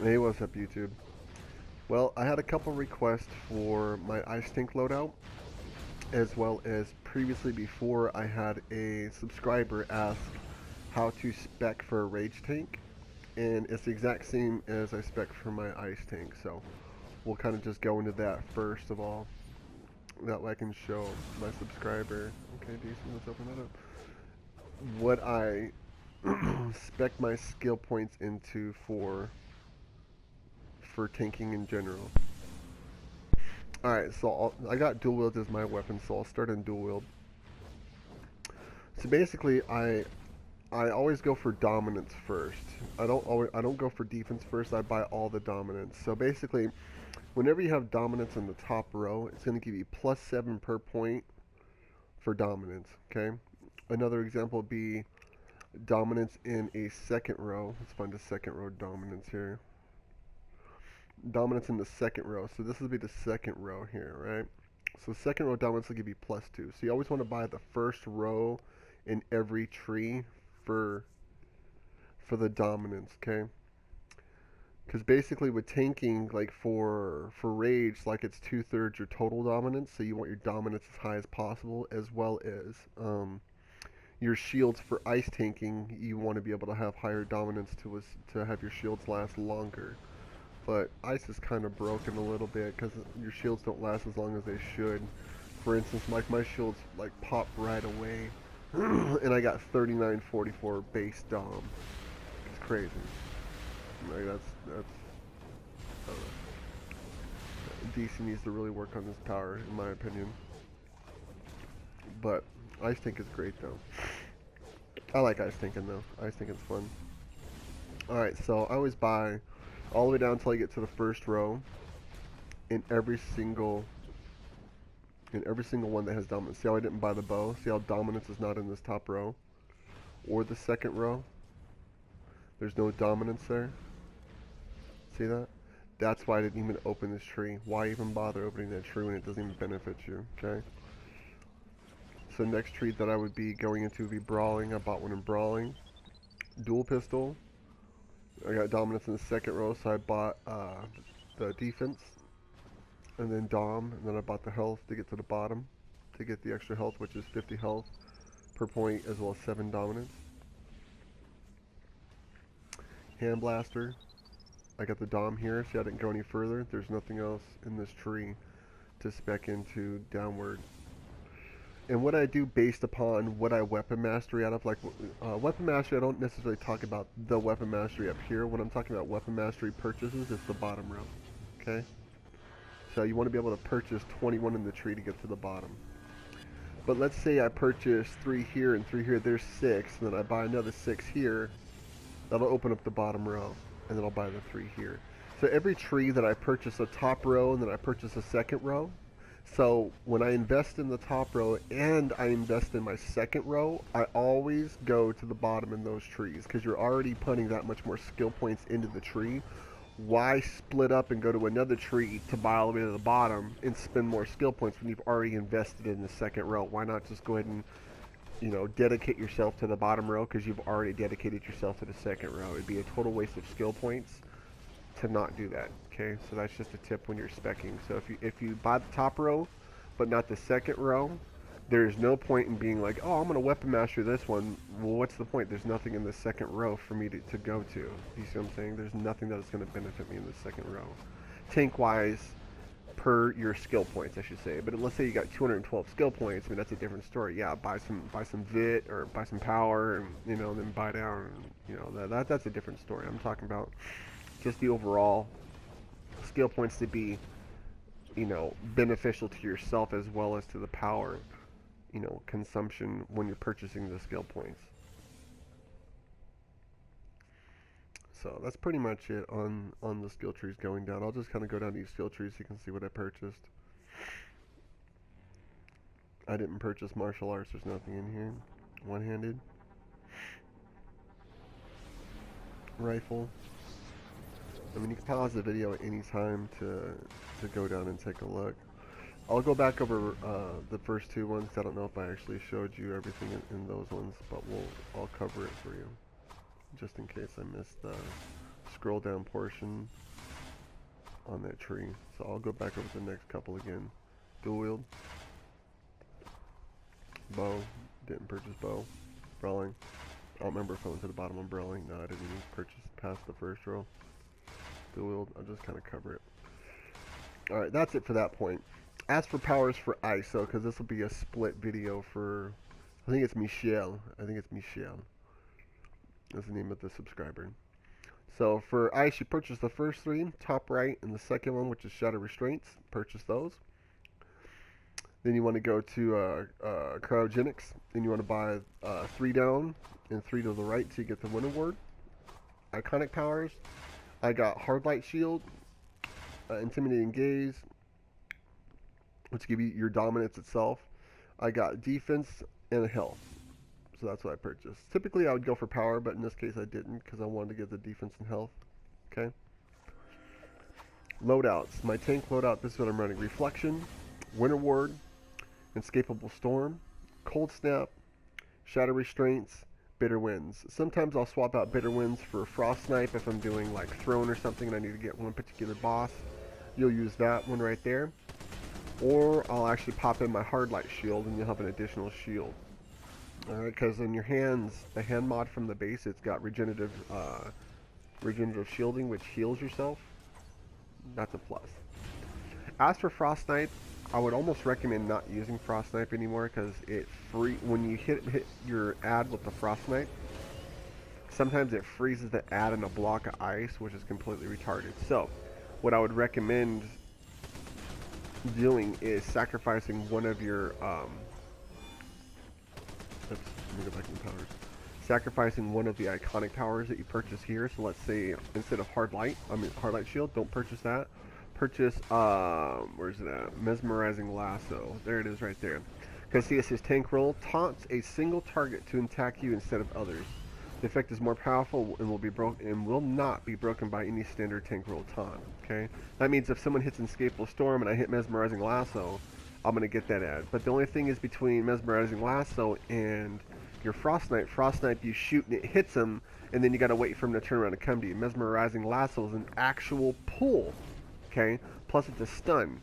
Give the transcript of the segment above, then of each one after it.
Hey, what's up, YouTube? Well, I had a couple requests for my ice tank loadout, as well as previously before I had a subscriber ask how to spec for a rage tank, and it's the exact same as I spec for my ice tank. So we'll kind of just go into that first of all. That way I can show my subscriber. Okay, decent. Let's open that up. What I spec my skill points into for tanking in general. Alright, so I got dual wield as my weapon, so I'll start in dual wield. So basically, I always go for dominance first. I don't go for defense first. I buy all the dominance. So basically, whenever you have dominance in the top row, it's going to give you +7 per point for dominance. Okay. Another example would be dominance in a second row. Let's find a second row dominance here. Dominance in the second row. So this would be the second row here, right? So second row dominance will give you +2. So you always want to buy the first row in every tree for the dominance, okay? Because basically with tanking, like for rage, like it's 2/3 your total dominance, so you want your dominance as high as possible, as well as your shields for ice tanking. You want to be able to have higher dominance to have your shields last longer. But ice is kind of broken a little bit because your shields don't last as long as they should. For instance, like my shields like pop right away, and I got 3944 base dom. It's crazy. Like that's DC needs to really work on this power, in my opinion. But ice tank is great though. I like ice tanking though. Ice tanking's fun. All right, so I always buy all the way down until I get to the first row in every single one that has dominance. See how I didn't buy the bow? See how dominance is not in this top row or the second row? There's no dominance there. See that? That's why I didn't even open this tree. Why even bother opening that tree when it doesn't even benefit you? Okay. So next tree that I would be going into would be brawling. I bought one in brawling. Dual pistol. I got dominance in the second row, so I bought the defense, and then dom, and then I bought the health to get to the bottom, to get the extra health, which is 50 health per point, as well as 7 dominance. Hand blaster. I got the dom here. See, I didn't go any further. There's nothing else in this tree to spec into downward. And what I do based upon what I weapon mastery out of, like weapon mastery, I don't necessarily talk about the weapon mastery up here. When I'm talking about weapon mastery purchases, it's the bottom row. Okay? So you want to be able to purchase 21 in the tree to get to the bottom. But let's say I purchase 3 here and 3 here, there's 6, and then I buy another 6 here, that'll open up the bottom row, and then I'll buy the 3 here. So every tree that I purchase a top row and then I purchase a second row, so when I invest in the top row and I invest in my second row, I always go to the bottom in those trees because you're already putting that much more skill points into the tree. Why split up and go to another tree to buy all the way to the bottom and spend more skill points when you've already invested in the second row? Why not just go ahead and, you know, dedicate yourself to the bottom row because you've already dedicated yourself to the second row? It'd be a total waste of skill points to not do that. Okay, so that's just a tip when you're specking. So if you buy the top row but not the second row, there's no point in being like, oh, I'm gonna weapon master this one. Well, what's the point? There's nothing in the second row for me to go to. You see what I'm saying? There's nothing that's gonna benefit me in the second row, tank wise, per your skill points, I should say. But let's say you got 212 skill points. I mean, that's a different story. Yeah, buy some vit or buy some power, and you know, then buy down. And, you know, that's a different story. I'm talking about just the overall skill points to be, you know, beneficial to yourself as well as to the power, you know, consumption when you're purchasing the skill points. So that's pretty much it on the skill trees going down. I'll just kind of go down these skill trees so you can see what I purchased. I didn't purchase martial arts. There's nothing in here. One-handed. Rifle. I mean, you can pause the video at any time to go down and take a look. I'll go back over the first 2 ones. I don't know if I actually showed you everything in those ones, but I'll cover it for you, just in case I missed scroll down portion on that tree. So I'll go back over to the next couple again. Dual wield. Bow. Didn't purchase bow. Brawling. I don't remember if I went to the bottom on brawling. No, I didn't even purchase past the first row. Dual wield. I'll just kind of cover it. Alright, that's it for that point. As for powers for ISO, because this will be a split video for, I think it's Michelle. That's the name of the subscriber. So for ice, you purchase the first three, top right, and the second one, which is Shadow Restraints. Purchase those. Then you want to go to Cryogenics, and you want to buy 3 down and 3 to the right so you get the Win Award. Iconic powers, I got Hard Light Shield, Intimidating Gaze, which give you your dominance itself. I got defense and health. So that's what I purchased. Typically I would go for power, but in this case I didn't because I wanted to get the defense and health. Okay. Loadouts. My tank loadout, this is what I'm running. Reflection, Winter Ward, Inescapable Storm, Cold Snap, Shadow Restraints, Bitter Winds. Sometimes I'll swap out Bitter Winds for Frost Snipe if I'm doing like Throne or something and I need to get one particular boss. You'll use that one right there. Or I'll actually pop in my Hard Light Shield and you'll have an additional shield. Alright, because in your hands, the hand mod from the base, it's got regenerative shielding, which heals yourself. That's a plus. As for Frost Snipe, I would almost recommend not using Frost Snipe anymore because when you hit your ad with the Frost Snipe, sometimes it freezes the ad in a block of ice, which is completely retarded. So, what I would recommend doing is sacrificing one of your let me go back to the powers. Sacrificing one of the iconic powers that you purchase here. So let's say instead of Hard Light Shield, don't purchase that. Purchase where's it at? Mesmerizing Lasso. There it is right there. Because see, it says tank roll taunts a single target to attack you instead of others. The effect is more powerful and will not be broken by any standard tank roll taunt. Okay, that means if someone hits Inescapable Storm and I hit Mesmerizing Lasso, I'm gonna get that ad. But the only thing is between Mesmerizing Lasso and your Frost Snipe, you shoot and it hits them, and then you gotta wait for him to turn around and come to you. Mesmerizing Lasso is an actual pull. Okay, plus it's a stun.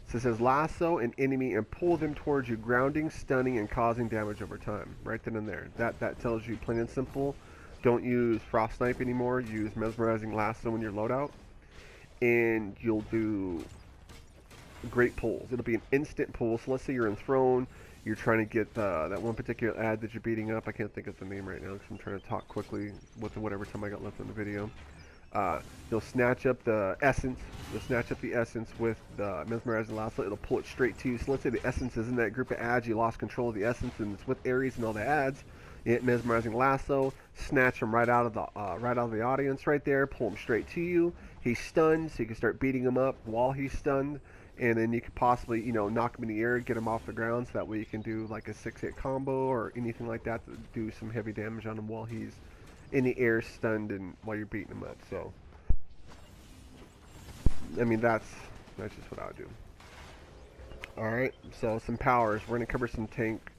So it says lasso an enemy and pull them towards you, grounding, stunning, and causing damage over time. Right then and there. That tells you plain and simple. Don't use Frost Snipe anymore. Use Mesmerizing Lasso in your loadout, and you'll do great pulls. It'll be an instant pull. So let's say you're in Throne, you're trying to get that one particular ad that you're beating up. I can't think of the name right now because I'm trying to talk quickly with whatever time I got left in the video. You'll snatch up the essence. You'll snatch up the essence with the Mesmerizing Lasso. It'll pull it straight to you. So let's say the essence is in that group of ads. You lost control of the essence and it's with Ares and all the ads. You hit Mesmerizing Lasso, snatch him right out of the audience right there. Pull him straight to you. He's stunned, so you can start beating him up while he's stunned. And then you could possibly, knock him in the air, get him off the ground, so that way you can do like a 6-hit combo or anything like that to do some heavy damage on him while he's in the air, stunned, and while you're beating him up. So, I mean, that's just what I would do. Alright, so some powers. We're going to cover some tank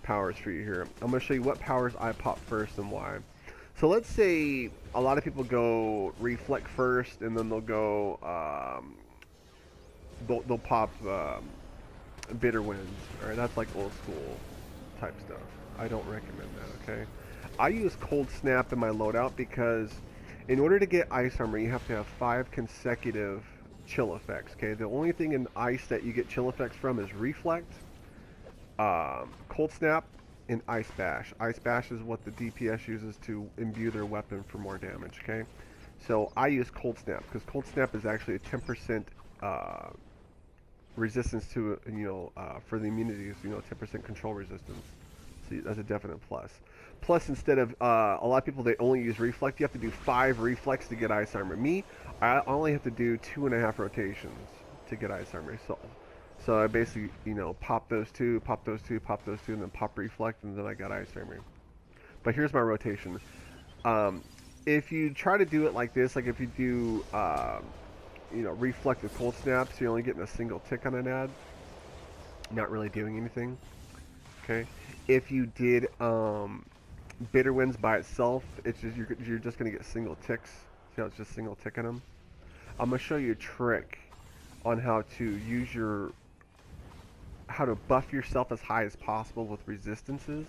powers for you here. I'm going to show you what powers I pop first and why. So let's say a lot of people go Reflect first, and then they'll go, they'll pop Bitter Winds. Alright, that's like old school type stuff. I don't recommend that, okay? I use Cold Snap in my loadout because in order to get Ice Armor, you have to have 5 consecutive chill effects, okay? The only thing in Ice that you get chill effects from is Reflect, Cold Snap, and Ice Bash. Ice Bash is what the DPS uses to imbue their weapon for more damage, okay? So I use Cold Snap because Cold Snap is actually a 10% resistance to, for the immunities, 10% control resistance. So that's a definite plus. Plus, instead of a lot of people, they only use Reflect. You have to do 5 Reflex to get Ice Armor. Me, I only have to do 2.5 rotations to get Ice Armor. So I basically, pop those two, pop those two, pop those two, and then pop Reflect, and then I got Ice Armor. But here's my rotation. If you try to do it like this, like if you do, Reflect with Cold Snap, so you're only getting a single tick on an ad, not really doing anything. Okay. If you did Bitter Winds by itself, it's just you're just gonna get single ticks, See how it's just single ticking them? I'm going to show you a trick on how to use how to buff yourself as high as possible with resistances,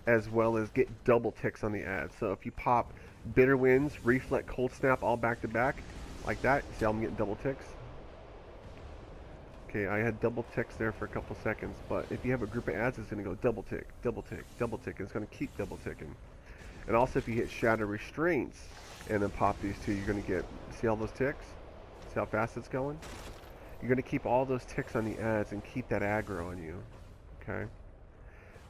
as well as get double ticks on the ads. So if you pop Bitter Winds, Reflect, Cold Snap all back to back, like that, see how I'm getting double ticks? Okay, I had double ticks there for a couple seconds, but if you have a group of ads, it's going to go double tick, double tick, double tick, and it's going to keep double ticking. And also if you hit Shadow Restraints and then pop these two, you're going to get, see all those ticks? See how fast it's going? You're going to keep all those ticks on the ads and keep that aggro on you, okay?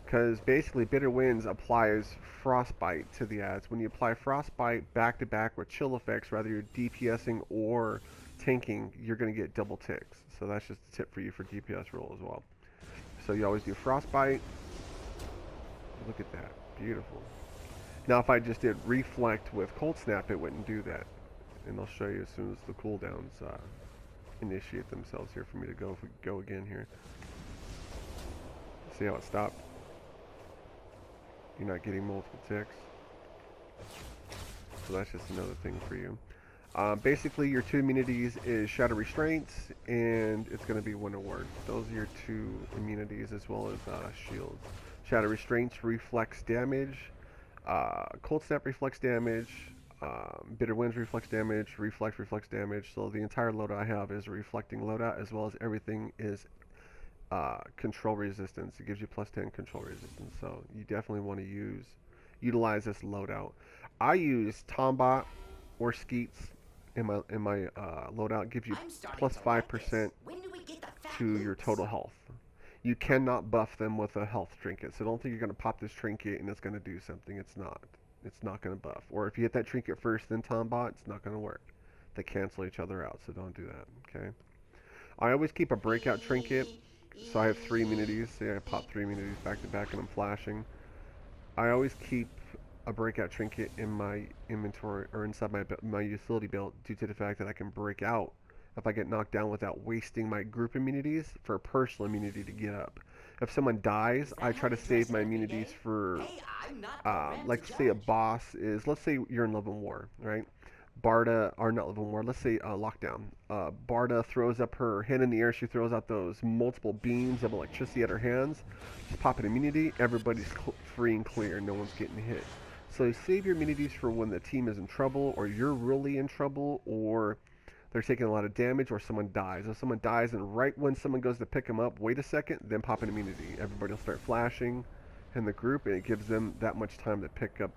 Because basically Bitter Winds applies Frostbite to the ads. When you apply Frostbite back to back with chill effects, whether you're DPSing or tanking, you're going to get double ticks. So that's just a tip for you for DPS roll as well. So you always do Frostbite. Look at that. Beautiful. Now if I just did Reflect with Cold Snap, it wouldn't do that. And I'll show you as soon as the cooldowns initiate themselves here for me to go. If we go again here. See how it stopped? You're not getting multiple ticks. So that's just another thing for you. Basically, your two immunities is Shadow Restraints, and it's going to be Winter Ward. Those are your two immunities, as well as shields. Shadow Restraints reflects damage. Cold Snap reflects damage. Bitter Winds reflects damage. Reflect reflects damage. So the entire loadout I have is a reflecting loadout, as well as everything is control resistance. It gives you plus 10 control resistance. So you definitely want to utilize this loadout. I use Tombot or Skeets in my loadout. Gives you plus 5% to your total health. You cannot buff them with a health trinket. So don't think you're going to pop this trinket and it's going to do something. It's not. It's not going to buff. Or if you hit that trinket first, then Tombot, it's not going to work. They cancel each other out, so don't do that. Okay. I always keep a breakout trinket. So I have 3 immunities. Say I pop 3 immunities back to back and I'm flashing. I always keep a breakout trinket in my inventory or inside my utility belt due to the fact that I can break out if I get knocked down without wasting my group immunities for a personal immunity to get up. If someone dies, I try to save my immunities for, like say a boss is, let's say you're in Love and War, right? Barda, or not Love and War, let's say Lockdown. Barda throws up her hand in the air, she throws out those multiple beams of electricity at her hands. Just pop an immunity, everybody's free and clear, no one's getting hit. So save your immunities for when the team is in trouble, or you're really in trouble, or they're taking a lot of damage, or someone dies. If someone dies and right when someone goes to pick them up, wait a second, then pop an immunity. Everybody will start flashing in the group, and it gives them that much time to pick up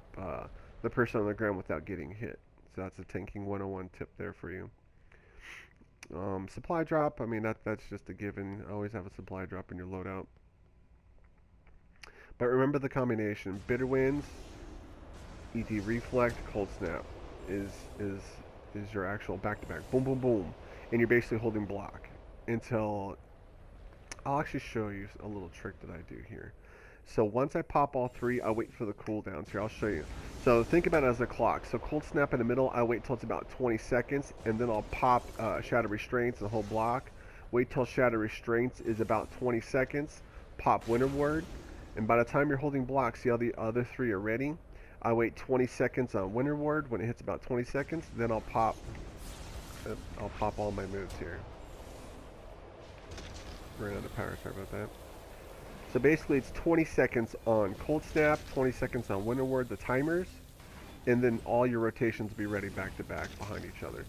the person on the ground without getting hit. So that's a tanking 101 tip there for you. Supply drop, I mean, that's just a given. Always have a supply drop in your loadout. But remember the combination. Bitter Winds, ED Reflect, Cold Snap is your actual back-to-back. Boom, boom, boom. And you're basically holding block until... I'll actually show you a little trick that I do here. So once I pop all 3, I'll wait for the cooldowns here. I'll show you. So think about it as a clock. So Cold Snap in the middle, I wait till it's about 20 seconds, and then I'll pop Shadow Restraints, the whole block. Wait till Shadow Restraints is about 20 seconds. Pop Winter Ward. And by the time you're holding block, see how the other 3 are ready? I wait 20 seconds on Winter Ward. When it hits about 20 seconds, then I'll pop all my moves here. Ran out of power, sorry about that. So basically it's 20 seconds on Cold Snap, 20 seconds on Winter Ward, the timers, and then all your rotations will be ready back to back behind each other.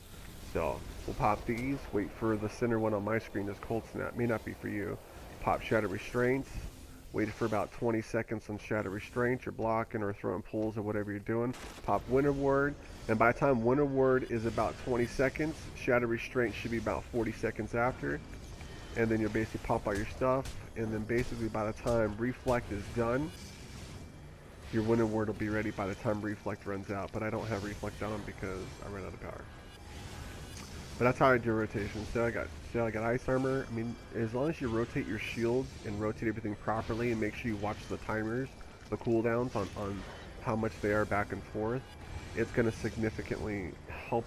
So we'll pop these, wait for the center one on my screen is Cold Snap, may not be for you. Pop Shadow Restraints, wait for about 20 seconds on Shadow Restraints, you're blocking or throwing pulls or whatever you're doing. Pop Winter Ward, and by the time Winter Ward is about 20 seconds, Shadow Restraint should be about 40 seconds after. And then you'll basically pop all your stuff, and then basically by the time Reflect is done, your Winter Ward will be ready by the time Reflect runs out. But I don't have Reflect on because I ran out of power. But that's how I do rotations. So I got Ice Armor. I mean, as long as you rotate your shields and rotate everything properly, and make sure you watch the timers, the cooldowns on how much they are back and forth, it's going to significantly help